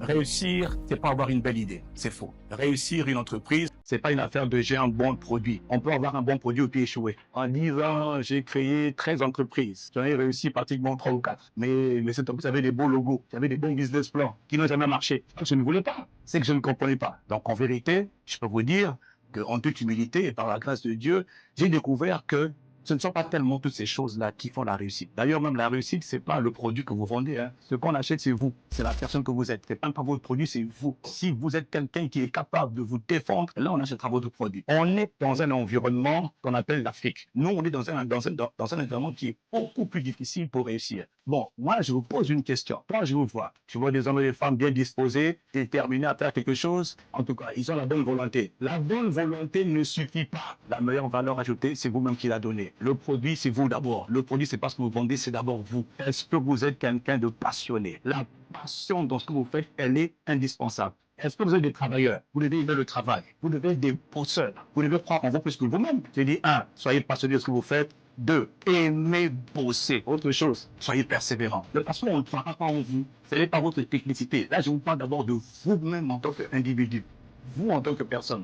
Réussir, c'est pas avoir une belle idée, c'est faux. Réussir une entreprise, c'est pas une affaire de j'ai un bon produit. On peut avoir un bon produit et puis échouer. En 10 ans, j'ai créé 13 entreprises. J'en ai réussi pratiquement 3 ou 4. Mais cette entreprise avait des beaux logos, avait des bons business plans qui n'ont jamais marché. Je ne voulais pas. C'est que je ne comprenais pas. Donc en vérité, je peux vous dire qu'en toute humilité et par la grâce de Dieu, j'ai découvert que ce ne sont pas tellement toutes ces choses-là qui font la réussite. D'ailleurs, même la réussite, c'est pas le produit que vous vendez. Hein. Ce qu'on achète, c'est vous. C'est la personne que vous êtes. C'est pas votre produit, c'est vous. Si vous êtes quelqu'un qui est capable de vous défendre, là, on achètera votre produit. On est dans un environnement qu'on appelle l'Afrique. Nous, on est dans un environnement qui est beaucoup plus difficile pour réussir. Bon, moi, je vous pose une question. Quand je vous vois, tu vois des hommes et des femmes bien disposés, déterminés à faire quelque chose. En tout cas, ils ont la bonne volonté. La bonne volonté ne suffit pas. La meilleure valeur ajoutée, c'est vous-même qui la donnez. Le produit, c'est vous d'abord. Le produit, c'est pas ce que vous vendez, c'est d'abord vous. Est-ce que vous êtes quelqu'un de passionné? La passion dans ce que vous faites, elle est indispensable. Est-ce que vous êtes des travailleurs? Vous devez aimer le travail. Vous devez être des bosseurs. Vous devez croire en vous plus que vous-même. J'ai dit, soyez passionné de ce que vous faites. 2, aimez bosser. Autre chose, soyez persévérant. De toute façon, on ne croira pas en vous. Ce n'est pas votre technicité. Là, je vous parle d'abord de vous-même en tant qu'individu. Vous en tant que personne.